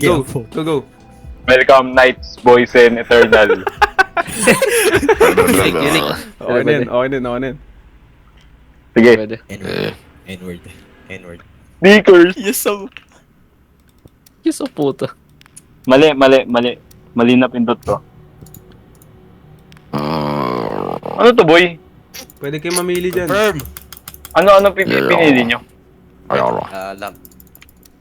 Go, go, go. Welcome, Knights, Boys, and Eternal. Okay na yun, okay na yun, okay na yun. Sige. Pwede. N-word. N-word. Sneakers. Yes, so. Yes, oh puta. Mali. Mali na pindot to. Ano to, boy? Pwede kayo mamili dyan. Confirm. Ano pinili nyo? Lang.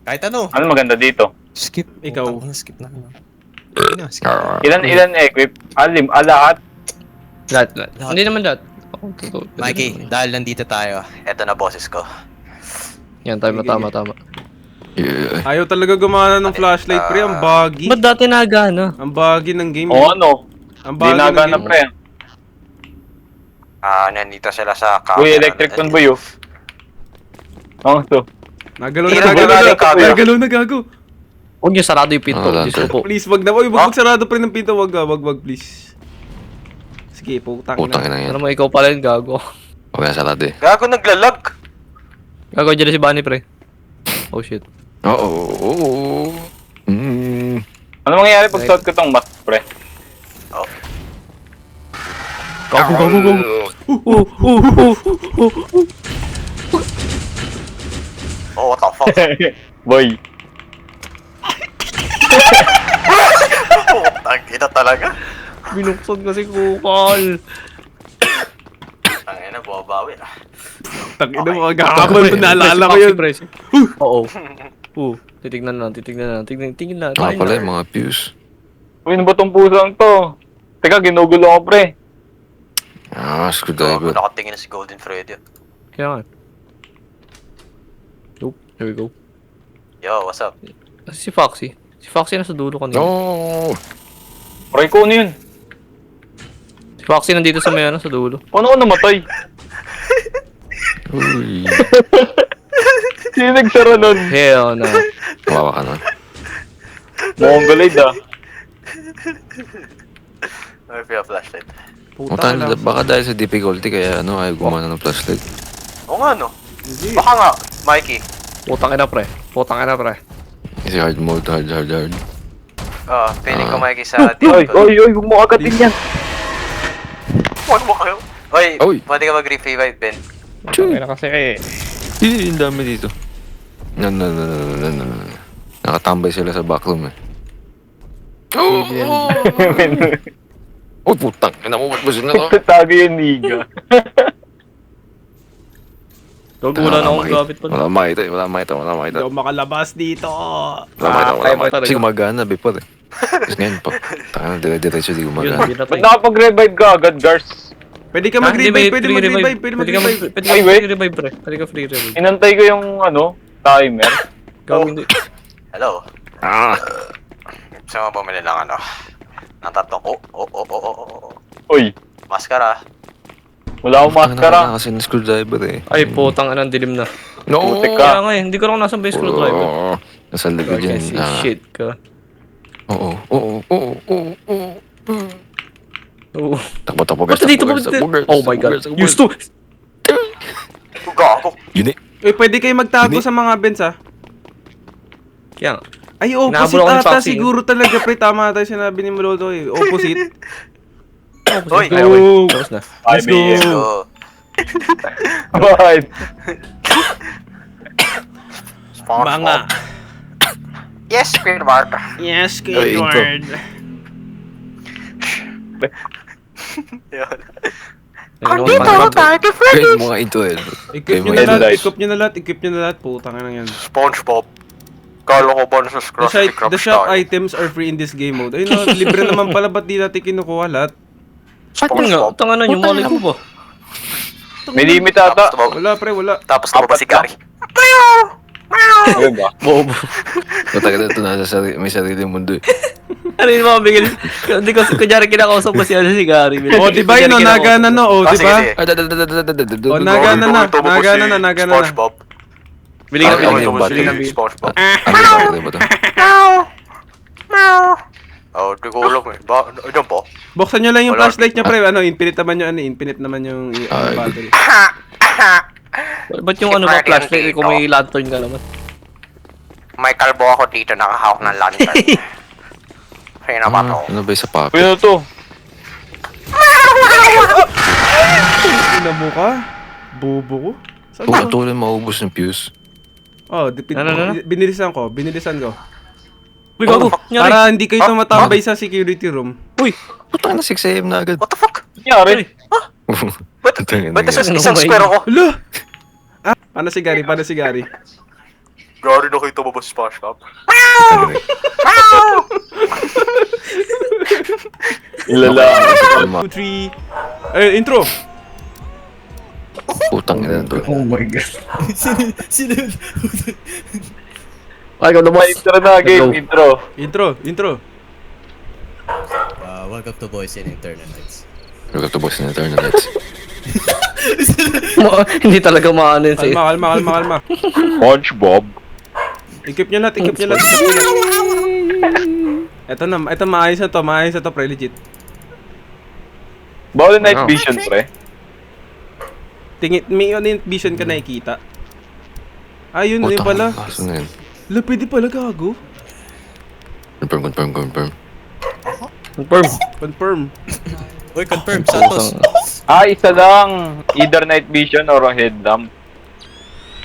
Kahit ano. Ano maganda dito? Skip. Ikaw. Skip na. Sige na, skip. Ilan equip? Lahat? Lahat. Hindi naman lahat. Mikey, dahil nandito tayo, eto na boses ko. Yan, tama. Ayaw talaga gumana ng flashlight, pre. Ang buggy. Ba't dati nagana? Ang buggy ng game. O ano? Ang Di buggy ng nagana, game. pre. Nandito sila sa Uy, electric ton, boy, oh. Ano to? Nagalaw Hirap na, wala rin kagaya. Nagalaw na, gago. Huwag niyo sarado yung pinto. Diyos ko po. Please, wag na. Uy, wag sarado pre ng pinto. Wag, please. Sige, putang Putang na. ina yan. Ano mo, ikaw pala yung gago. Huwag na sarado eh. Gago naglalag. Gago dyan si Bunny, pre. Oh shit. Oo. Ano mangyayari pag suot ko tong mask, pre? Gago. Oh, what the fuck? Boy. Putang ina talaga. Binuksan kasi kukal. Ang ina, buwabawi. Tangina mo, kagahapon pa naalala ko yun. Oo. Titignan na. Tingin na. Mga pala yung mga views. Uy, ano ba tong pusang to? Teka, ginugulo ako, pre. Screwdriver. Nakatingin na si Golden Freddy. Kaya nga. Nope. Here we go. Yo, what's up? Si Foxy. Si Foxy nasa dulo kanina. No. Pre, ko ano yun? Si Foxy nandito sa may sa dulo. Paano ko namatay? Uy. Sino nagsara nun? Hell no. Kawawa ka na. Mongolid, ah. May feel flashlight. Putang na. Baka dahil sa difficulty kaya ayaw gumana ng flashlight. Oo nga, no? Hindi. Baka nga, Mikey. Putang ina, pre. Kasi hard mode, hard. Feeling ko Mikey sa Oy, huwag mo agatin yan. Huwag mo kayo. Oy, Oy. pwede ka mag-revive, Ben. Putang ina kasi Ang dami dito. No. Nakatambay sila sa backroom eh. Oh, putang. Ina mo, ba't ba sila to? Tago yung niga. Gago wala na akong gamit pa. Wala makita. Hindi ako makalabas dito. Wala makita. talaga. Kasi gumagana before eh. Tapos ngayon pa. Taka na, dire-diretso di Yun, gumagana. hindi na Ba't nakapag-revive ka agad, Gars? Pwede ka mag-revive, pwede mag-revive. Pwede ka Ay, wait. free revive, pre. Pwede ka free revive. Inantay ko yung, timer. Gago hindi. Hello. Gusto mo bumili lang ng tatlong, Uy, maskara. wala akong maskara. Wala kasi ng screwdriver eh. Ay, putang ina, dilim na. No! Putik Kaya nga eh, hindi ko lang nasa base screwdriver. Oo. Nasa likod yan. Kasi shit ka. Oo. Oo. Takbo, Basta dito mo. Oh my god. Used to. Gago. Yun eh. Pwede kayo magtago sa mga vents, ah. Kaya nga. Ay, opposite Nahabol ako ni ata Foxy. siguro talaga, pre. Tama tayo sinabi ni Molodo, eh. Opposite. Oy, Let's go. Tapos na. Let's go. let's go. Bakit? Mga. Yes, Squidward. Yes, Ay, Squidward. Kaya mga ito eh. Equip nyo Kaya na mga lahat, lights. equip nyo na lahat. Putang na yan. SpongeBob. Kala ko ba nasa The shop items are free in this game mode. Ayun, libre naman pala. Ba't di natin kinukuha lahat? Atin nga. Tanga na yung malay ko ba? May limit ata. Wala, pre, wala. Tapos tumaba si Gary. Ayun ba? Bobo. Matagal na ito nasa may sariling mundo eh. Ano yung mga bigil? Hindi ko kunyari kinakausap mo si Gary. O, di ba yun, o, nagana na, o, di ba? O, nagana na, nagana na. SpongeBob. Biling na Ano biling. yung battery? Biling na biling. SpongeBob. Ano ba ito? Oh, di ko alam eh. Ano ba? Buksan nyo lang yung Wala. flashlight nyo, pre. Infinite naman yung, infinite naman yung battery. Ba't yung ano ba flashlight kung may lantern ka naman? May kalbo ako dito nakahawak ng lantern. Kaya na ba to? Ano ba yung sa pocket? Ano to? Ina mo ka? Bobo ko? Saan ka? Tuloy maubos yung fuse. Oh, Ano? binilisan ko. Uy, gago. Nyari. Para hindi kayo tumatambay sa security room. Uy. Putang na 6 AM na agad. What the fuck? Nangyari? Ba't isang Oh my square ako? Hala! Ah, paano si Gary? Gary na kayo tumabas sa SpongeBob. Ilala. 2, 3... intro! Putang ina to. Ay, ikaw naman. Intro na, game. Intro. Intro! Welcome to Boys in Internet. Welcome to Boys in Internet. Hindi talaga maano yun sa'yo. Kalma. SpongeBob. Ikip nyo lahat. Ito maayos na to, pre, legit. Bawal night vision, pre. May yung vision ka nakikita. Ayun, yun pala. Asan na yun? Hala, pwede pala gago. Confirm. Confirm. Uy, confirm, Santos. Isa lang. Either night vision or headlamp.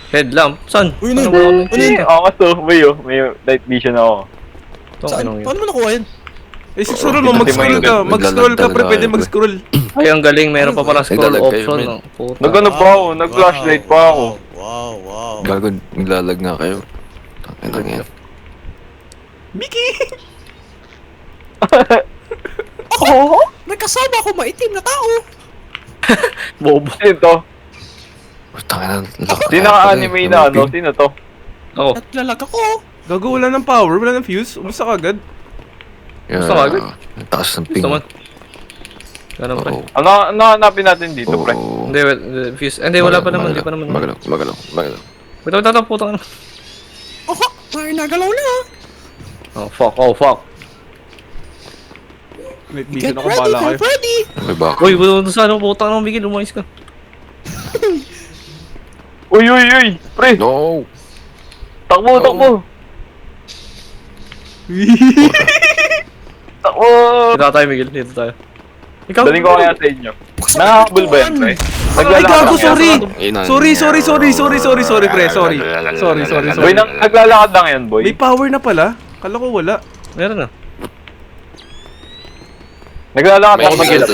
Headlamp. Saan? Uy, Ano ano? ba? Ako to, may night vision ako. Saan? Paano mo nakuha yan? Scroll mo, mag-scroll ka, pre, pwede mag-scroll. Ay, ang galing. Meron pa pala scroll Naglalag kayo, option. men. Puta. Nag-ano pa ako, nag-flashlight pa ako. Wow. Gago, naglalag nga kayo. Tangin lang yan. Mickey! May kasama ako maitim na tao. Bobo. Sino to? Putang ina. Sino ka-anime na ano? Sino to? Ako. Naglalag ako. Gago, wala ng power, wala ng fuse. Umusta ka agad? Gusto ka agad? Ang taas ng ping. Gusto man. Ganun pre. Oo. Ano hanapin natin dito, pre? Oo. Hindi, fuse. Hindi, wala pa naman. Hindi pa naman. Magalaw. Wait, puta ka na. Oho, may nagalaw na. Oh, fuck. May vision ako, bala kayo. ready. May bako. Uy, saan ako puta ka naman, Miguel? Umayos ka. Uy, pre! No! Takbo! Takbo! Dito tayo, Miguel. Dito tayo. Ikaw? Daling ko kaya sa inyo. Nakakabul ba yan, pre? Ay, gago, sorry! Ina. Sorry, pre, sorry. Boy, naglalakad lang yan, boy. May power na pala. Kala ko wala. Meron na. Naglalakad May ako sa gilid.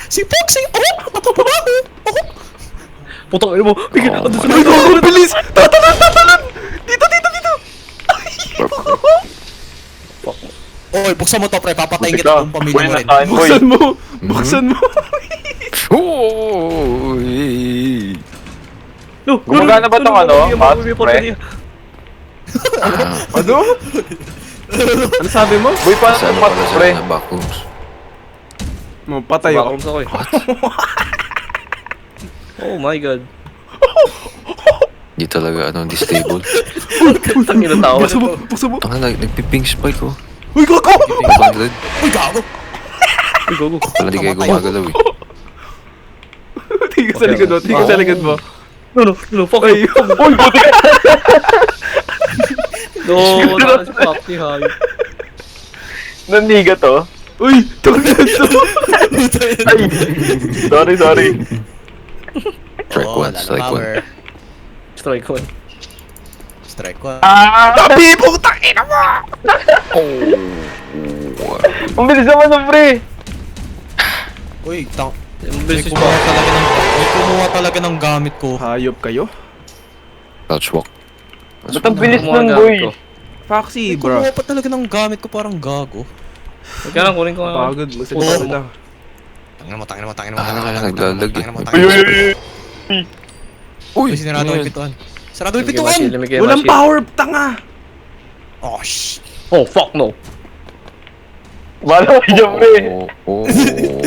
Si Foxy! Oh, matabaho! Oh, Putang ina mo. Miguel, Oh, andun sa Ay, gago, bilis! Tatalan! Dito! Oy, buksan mo to, pre. Papatayin Buti kita ka. kung pamilya Boy, mo rin. nasaan, boy. Buksan mo! Uy! No, Gumagana ba tong ano? Mask, pre? Ano? Ano sabi mo? Boy, paano Saan itong pala mask, sila pre? na backrooms? Patay ako. Bakums ako eh. Oh my god. Di talaga stable. Putang ina tao. Buksan mo! Tanga nagpiping spike ko. Uy, gago! 500. Uy, gago! Uy, gogo. Pala di kayo gumagalaw eh. Tingin sa likod mo. No, fuck Ay, you. Uy, buti ka! No, fuck you, hayop. Nandiga to? Uy, tungkol to! Ay! Sorry. Strike one, strike one. Strike one. Strike one. Tabi, putang ina mo! Ang bilis naman ng pre! Uy, Yung may business kumuha talaga ng gamit ko. Hayop kayo? Touch walk. Ba't ang bilis Kumuha nun, gamit boy? ko. Foxy, May bro. kumuha pa talaga ng gamit ko, parang gago. Huwag ka lang, kunin ko nga. Pagod, magsalita sila. Tangin mo. Naglalag eh. Uy! Uy, sinarado yung pintuan. Sarado yung Limig pintuan! kayo, limig kayo, Walang Mashi. power, tanga! Oh, shh! Oh, fuck no. Bala ko dyan, pre!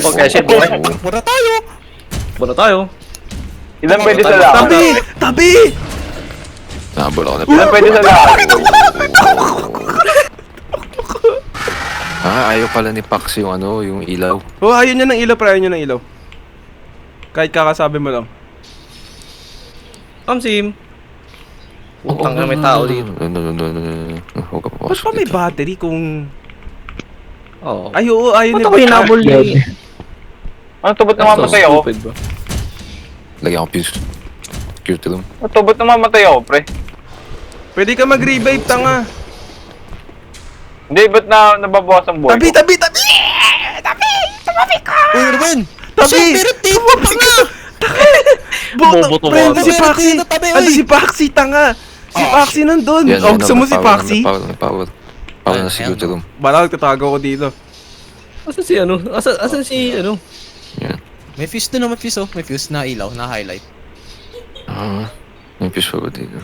Okay, shit, boy. Mura tayo! Buna tayo. Ilan pwede sa lahat? Tabi! Nahabol ako na Ilan pwede sa lahat? ayaw pala ni Pax yung yung ilaw. Oh, ayaw niya ng ilaw, pre. Ayaw niya ng ilaw. Kahit kakasabi mo lang. Sim. Putang na may tao dito. Huwag ka Ba't papasok pa may dito. battery kung... Oo. Ay, oo, ayaw Ba't ni ako hinabol ni... Ano to, ba't namamatay ako? Stupid ba? Lagyan ko fuse. Security room. Ano to, ba't namamatay ako, pre? Pwede ka mag-revive, tanga. Hindi, ba't nababawas ang buhay ko? Tabi! Uy, ano ba yun? Tabi! Meron dito, tanga! Bobo to, Friend, bobo. si Paxi! Meron dito, tabi, Ano oy. si Paxi, tanga? Si Paxi nandun. Yan, Oh, yan, gusto mo si may Paxi? Power. Power na security room. Bala, tatago ko dito. Asan si ano? Asan si ano? Yan. May fuse doon, may fuse oh. May fuse na ilaw, na highlight. May fuse pa ba dito?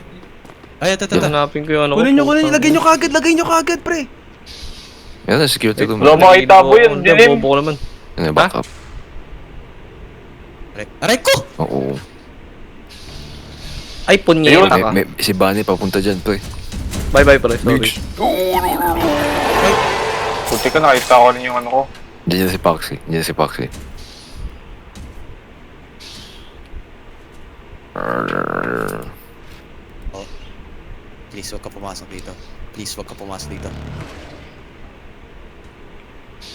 Ay, ito. Hanapin ko yung ano ko. Kunin nyo, putang. lagay nyo kagad, pre. Yan na, security room. Wala makita po yun, Hindi, dilim. bobo ko naman. Yan, back up. Aray ko! Oo. Ay, punyeta ka. Si Bunny papunta dyan, pre. Bye, pre. Sorry. Puti ka, nakita ko rin yung ano ko. Diyan si Paxi. Please, huwag ka pumasok dito.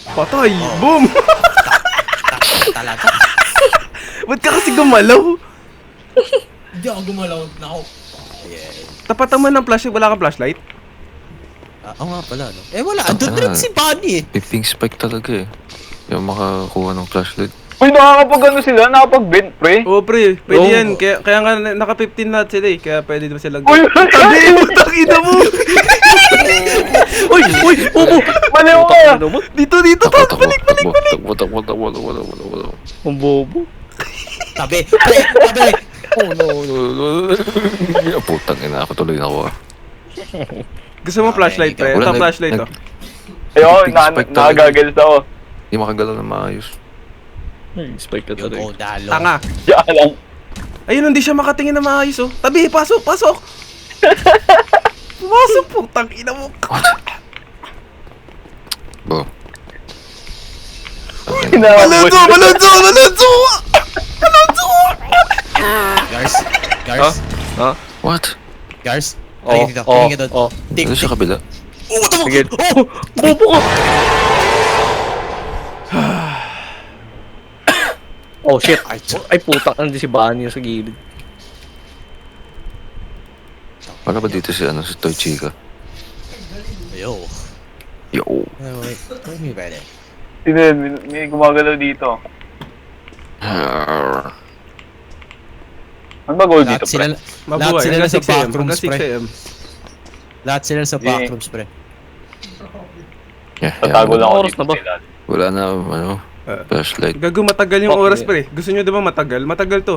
Patay! Boom! Talaga? Ba't ka kasi gumalaw? Hindi ako gumalaw. Nako. Yeah. Tapat naman ng flashlight, wala kang flashlight? Oo nga pala, no? Eh, wala. Andun rin si Bunny eh. Ping spike talaga eh. Yung makakuha ng flashlight. Uy, nakakapag-ano sila? Nakakapag-vent, pre? Oo, pre. Pwede Oo. yan. Kaya nga naka 15 lahat sila eh. Kaya pwede naman sila. Uy! Tabi! Putang ina mo! Uy! Bobo! Mali mo ka! Ano mo? Dito! Takbo. Ang bobo. Tabi. Tabi. Oh no. Putang ina ako tuloy na ako ah. Gusto mo flashlight, pre? Wala, Ito flashlight to. Ayoko, Pink spike talaga. nakagagals ako. Hindi makagalaw na maayos. Ay, spike ka Yung talaga. dalo. Tanga. Diyan lang. Ayun, hindi siya makatingin na maayos oh. Tabi, pasok! Pasok, putang ina mo. Bro. Malunso! Gars. What? Gars. Oh, Tingin dito. oh, Tingin dito. oh. Ano sa kabila? Sige. Oh! Bobo ka! Oh shit. Ay putang, nandun si Bunny sa gilid. Wala ba dito si si Toy Chica? Yo. Yo. Wait. Wait me better. Sino yun? May gumagalaw dito. Ano ba goal dito, Lahat sila, pre? lahat Mabuhay, sila hanggang sa 6 a.m. backrooms, Hanggang 6 pre. a.m. Lahat sila sa backrooms, pre. Tatago lang ako Oras dito. na ba? sa ilalim. Wala na, flashlight. Gago, matagal yung Fuck, oras, yeah. pre. Gusto nyo diba matagal? Matagal to.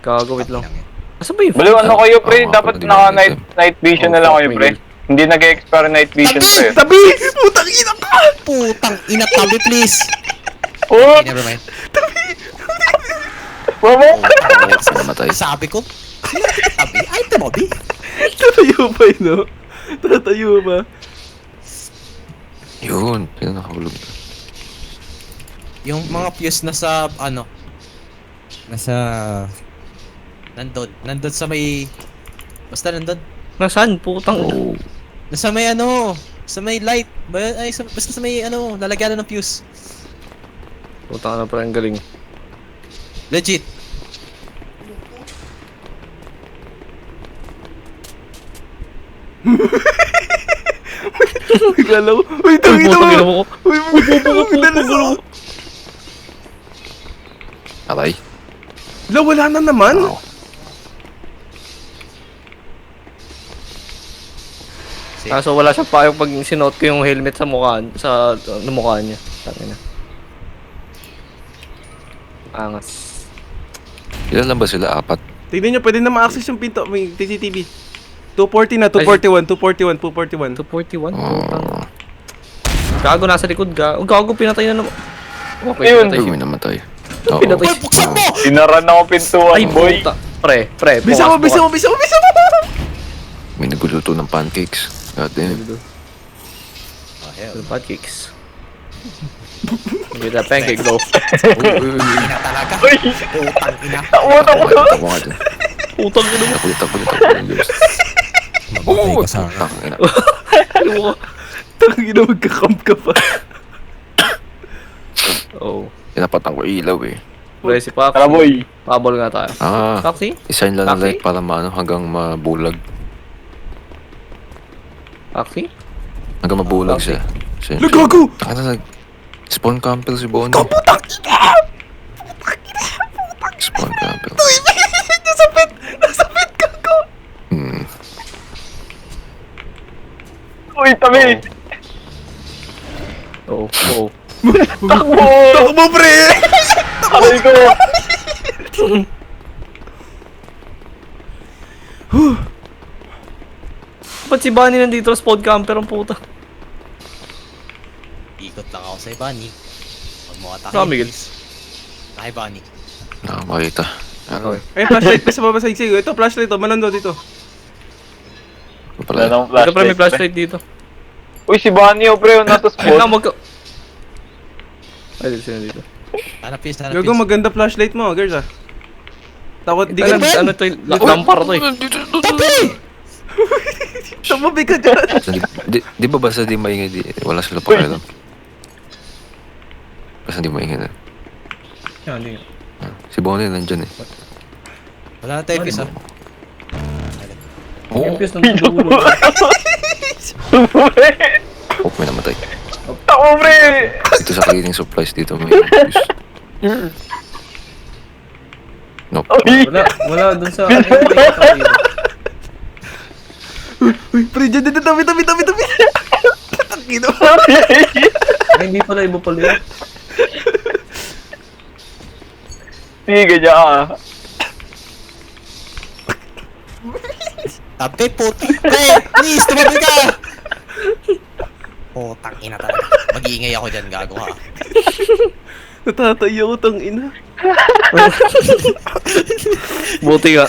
Gagawit lang. Asan ba yung Baliw, ano kayo, pre? Oo, Dapat hindi naka ba night vision na lang fuck, kayo, pre. Miguel. Hindi nag-expire night vision, pre. Tabi! Putang ina ka! Putang ina, tabi, please. Oh! Okay, never mind. Mamo! Namatay. Sabi ko, tabi, ay, tumabi. Tatayo pa yun, no? Tatayo pa. Yun. Yun nakahulog. Yung mga fuse nasa, nasa, nandun sa may, basta nandun. Nasaan? Putang. Oh. Nasa may sa may light, basta sa may lalagyan ng fuse. Putang na pala ang galing. Legit. Galaw. Uy, tangina Putang ina mo! mo ko. Uy, dalas ako! Aray. La, wala na naman! Wow. Kaso wala siyang payo pag sinuot ko yung helmet sa mukha, mukha niya. Tangina. Angas. Ilan lang ba sila? Apat? Tignan nyo, pwede na ma-access yung pinto. May CCTV. 240 na, 241, 241, 241. 241? Oh. Putang. Gago nasa likod, gago pinatay na naman. Okay, Ayun. pinatay Ay, siya. may namatay. Oo. Pinatay. Uy, buksan mo! Sinaran ako pintuan, Ay, boy. puta. Pre, Bisa mo! May naguluto ng pancakes. God damn. Oh, hell. The pancakes. Give that pancake though. Ina talaga. Uy! Putang ina. Takot ako! Ako nga dun. Putang ina mo. Takbo. Mamatay ka sa akin. Tangina. Ano mo? Tangina, magkakamp ka pa. Oh. Pinapatang ko ilaw eh. Pre, si Pax. Tara boy. Pabol nga tayo. Paxi? Isign lang ng Taki? light para hanggang mabulag. Paxi? Hanggang mabulag siya. Nagago! Taka na spawn camper si Bonnie. Spawn camper. Nasapit ka ko! Uy, tabi! Oo. Oo. Takbo, pre! Aray ko! Ba't si Bunny nandito sa spawn camper ang puta? Ikot lang ako sa Bunny. Huwag mo atake. Saka, Miguel. Ay, Bunny. Nakamakita. Okay. Ay, flashlight pa sa baba sa igsig. Ito, flashlight to. Malando dito. Ano Wala pala? nang Ito pre, may flashlight. flashlight dito. Uy, si Bunny oh, pre, nasa Ayun na, spot. Ay, dito sila dito. Hanap piece, hanap Gago, piece. maganda flashlight mo, girls ah. Takot, di Ano, ka... ano to yung lampar to eh. Tumabi ka dyan. Di ba basta di maingay wala sila pakialam? Basta di maingay na. Yan, hindi nga. Si Bonnie nandyan eh. Wala na tayo piece, ha? Yung fuse nandun sa dulo. Oh, may namatay. Tako, pre! Dito sa cleaning supplies dito may fuse. Nope. Wala dun sa... Uy, pre, dyan, tabi. Takino. Ay, hindi pala, iba pala yun. Sige, ganyan ah. Tabi, puti. Pre, please, tumabi ka! Putang ina talaga. Mag-iingay ako dyan, gago ha. Natatayo ko, tangina. Buti nga.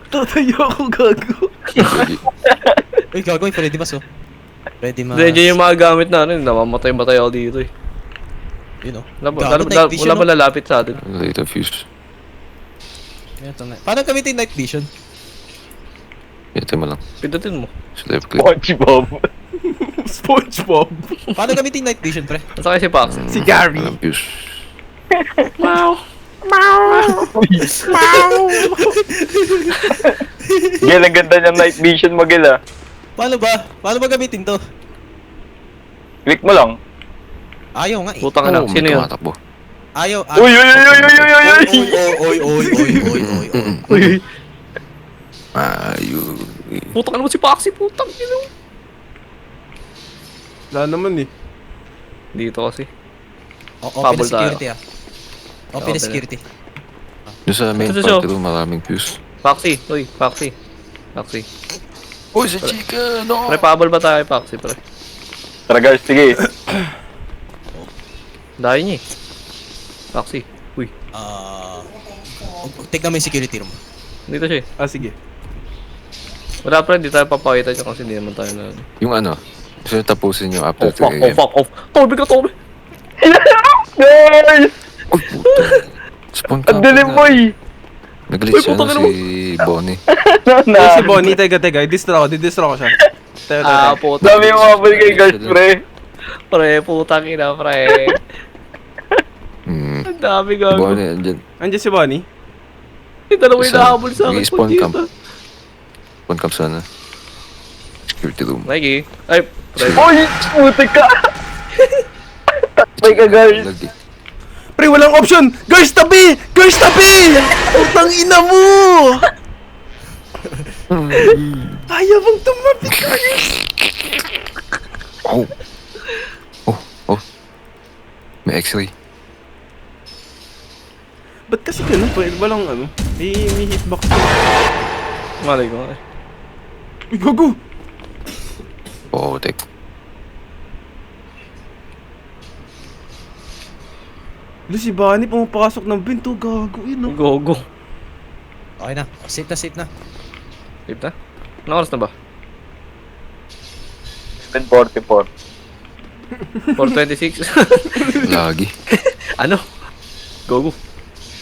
Tatayo ako, gago. Uy, gago, pwede mas oh. Pwede mas... Hindi, dyan yung mga gamit natin. Namamatay-matay ako dito eh. Yun oh. Wala ba lalapit sa atin? Dito fuse. Paano gamitin night vision? Ito mo lang. Pindutin mo. Sa left click. SpongeBob. SpongeBob. Paano gamitin night vision, pre? Nasa kayo si Pax. Si Gary. Walang fuse. Gil, ang ganda niyang night vision mo, Gil ah. Paano ba? Paano ba gamitin to? Click mo lang. Ayaw nga eh. Putang ina. Oh, may Sino yun? tumatakbo. Ayaw. Uy, uy, uy, uy, uy, uy, uy! Oy. Uy. Ayun. Putang ina mo si Paxi. Putang ina. Wala naman eh. Dito kasi. Open Pabol na security ah. Open Open na na. security. Doon sa main Ito, party room maraming fuse. Paxi. Uy, Paxi. Paxi. Uy, si Chica! No! Pre, pabol ba tayo, Paxi, pre? Tara guys, sige. Dahil niya eh. Paxi. Uy. Tignan mo yung security room. Dito siya eh. Ah, sige. Wala pre, hindi tayo papakita dyan kasi hindi naman tayo na... Yung ano, gusto nyo tapusin yung after Oh fuck, 3 AM. oh. Toby ka, Toby! Guys! Uy, puta. Spawn Ang camper dilim na. mo eh! Nag-glitch Uy, puta ano ka si Bonnie. Uy, si Bonnie, teka. Didistra ko siya. Teka. Puta. Dami yung mga kay guys, pre. Pre, putang ina, pre. Ang dami Si gago. Bonnie, andyan. Andiyan si Bonnie. Yung dalawa yung Isa. nahabol sa akin. Nag-i-spawn Pag camp. dito. Spawn camp sana. Security room. Mikey. Ay, pre. Uy! Putik ka! Takbay ka guys! Lagi. Pre, walang option! Girls, tabi! Girls, tabi! Putang ina mo! Ayaw bang tumabi ka? Oh. May x-ray. Ba't kasi ganun? Pwede ba lang ano? May hitbox. Malay ko. Uy, gago! Oo, tek. Wala si Bunny pumapasok ng binto. Gago yun, no? Gogo. Okay na. Safe na. Safe na? Anong oras na ba? 10:44. 4:26? Lagi. Ano? Gogo.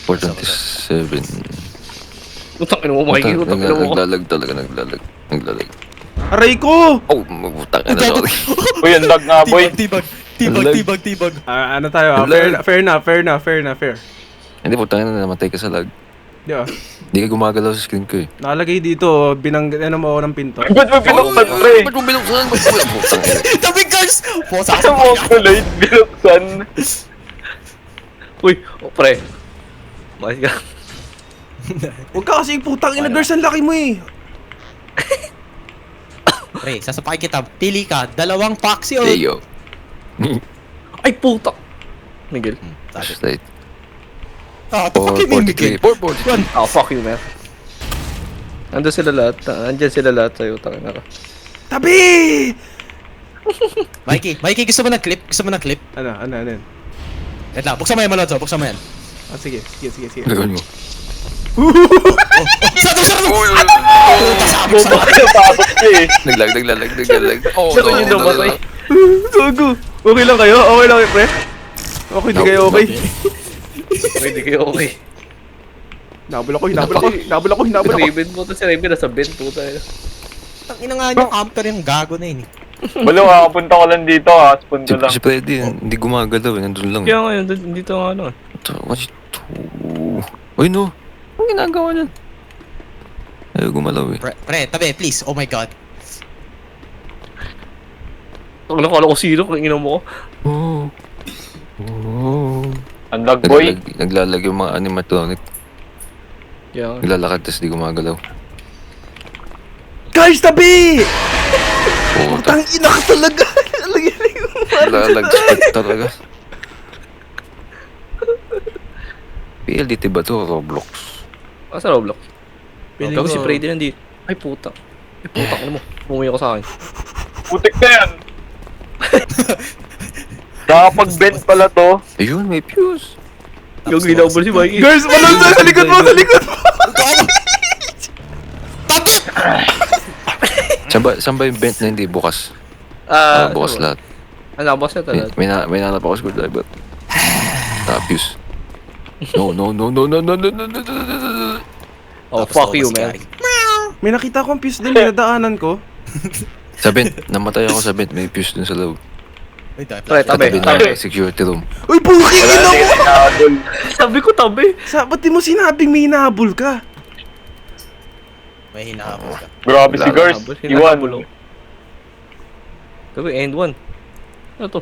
427. Utang ina mo, Mikey. Utang ina mo. Naglalag talaga, naglalag. Aray ko! Oh, magutang ina talaga. Uy, ang lag nga, boy. Tibag. Ano tayo? Fair. Hindi, putang ina, namatay ka sa lag. Di ba? Hindi ka gumagalaw sa screen ko eh. Nakalagay dito, ano mo ako ng pinto. Ba't mo binuksan, pre? Ba't mo binuksan? Putang ina. Tabi guys! Posa Sa mo kulay, binuksan. Uy, pre. Bakit ka? Huwag ka kasi putang ina, girls, ang laki mo eh. Pre, sasapakay kita. Pili ka. 2 paksi o... Hey, yo. Ay, puta. Miguel. Sabi. Right. Ah, the fuck you mean, Miguel? 443. Oh, fuck you, man. Andyan sila lahat sa'yo. Tangin na ka. Tabi! Mikey, gusto mo ng clip? Ano yan? Wait lang, buksan mo yan, Malonzo. Buksan mo yan. Ah, sige. Gagawin mo. Sarado! Tapos ka eh. Naglalag. Oh, Sino yung namatay? Gago! Okay lang kayo? Okay lang kayo, pre? Okay, di kayo okay? Pwede kayo okay. Nabul ako. Raven po to si Raven nasa bed po tayo. Tangina nga niyo, camper yung gago na yun eh. Balo, kakapunta ko lang dito, ha. Spoon ko lang. Si Freddy, hindi gumagalaw eh. Nandun lang. Kaya ngayon, dito nga ano. Uy, no. Anong ginagawa niyan? Ayaw gumalaw eh. Pre, tabi, please. Oh my god. Ang nakala ko sino kung ina mo ko. Ang lag, boy. Naglalag yung mga animatronic. Kaya nga. Naglalakad tas di gumagalaw. Guys, tabi! Puta. Putang ina ka talaga! Naglalag split talaga. PLDT ba to? Roblox? Asa Roblox? Piling Gago ko- si Freddy nandito. Ay puta. Ay puta ka na mo. Bumuwi ako sa akin. Putik na yan. Nakapag-bend pala to. Ayun, may fuse. Gago ginabol si Mikey. Girls, Malonzo! Sa likod mo! Saan ba yung vent na hindi bukas? Bukas lahat. Ano, boss na talaga. May nanap ako screwdriver. Fuse. No. Oh, fuck you, man. May nakita akong fuse din, nadaanan ko. Sa vent, namatay ako sa vent. May fuse dun sa loob. Wait, Pre, tabi. ng security room. Uy, buki! Wala na yung nakadol. Sabi ko tabi. Ba't di mo sinabing may hinahabol ka? May hinahabol ka. Grabe si Gars. Iwan. Gago, end one. Ano to?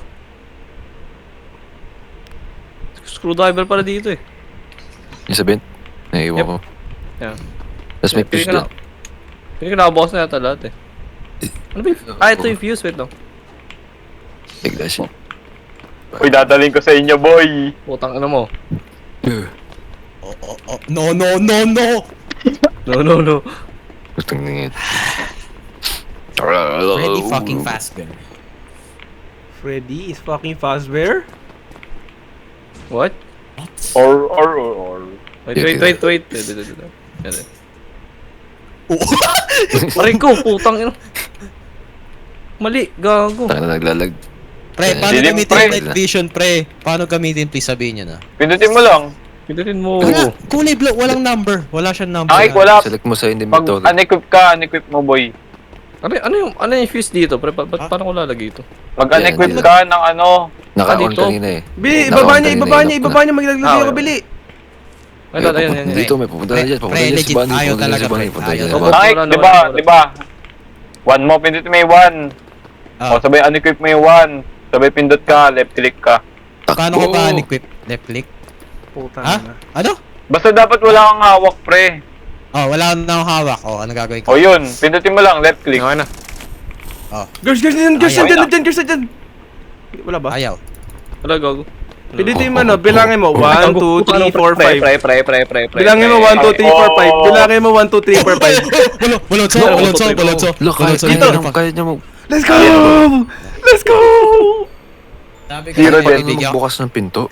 Screwdriver pala dito eh. Yung sa vent, naiiwan Yep. ko. Yeah. Tapos may fuse dun. Hindi ko nakabukas na yata lahat eh. Ano ba yung... ito yung fuse. Wait lang. Like that shit. Uy, dadaling ko sa inyo, boy. Putang ano mo. Oh. No. No. Gustong nangin. Freddy fucking Fazbear. Freddy is fucking Fazbear? What? Or. Wait. Aray ko, putang ina. Mali, gago. Taka na naglalag. Pre, paano Dilim, gamitin pre. yung night vision, pre? Paano gamitin, please sabihin nyo na. Pindutin mo lang. Pindutin mo. Wala, kulay blue, walang number. Wala siyang number. Ay, wala. Select mo sa Pag inventory. unequip ka, unequip mo, boy. Ano yung fuse dito? Pre, paano ko lalagay ito? Pag unequip Yan. ka ng ano. Naka-on dito? kanina eh. Bili, Naka-on ibaba niya, maglagay ako, Ah, bili. Ayun. Dito may pupunta na dyan. Pupunta Pre, na dyan legit, si Bunny. ayaw Pupunta na dyan talaga, si Bunny. pre. Pupunta na dyan si Ayaw. Bunny. Ay, wala, diba? wala. Diba? One mo, pindutin mo yung one. O, sabay unequip mo yung one. Sabay pindot ka, left click ka. Paano ko ba unequip? Left click? Putang Ha? ina. Ano? Basta dapat wala kang hawak, pre. Oh, wala na akong hawak. Oh, ano gagawin O ko? yun, pindutin mo lang, left click. Okay na. Girls, Ayaw. dyan. Wala ba? Ayaw. Wala, gago. Pilitin mo, no? Bilangin mo. 1, 2, 3, 4, 5. Pre. Bilangin mo 1, 2, 3, 4, 5. Bilangin mo 1, 2, 3, 4, 5. Bulotso. Look, kaya niya mo. Let's go! Let's go! Sabi ko, Zero paano din. bigyan ko- Magbukas ng pinto.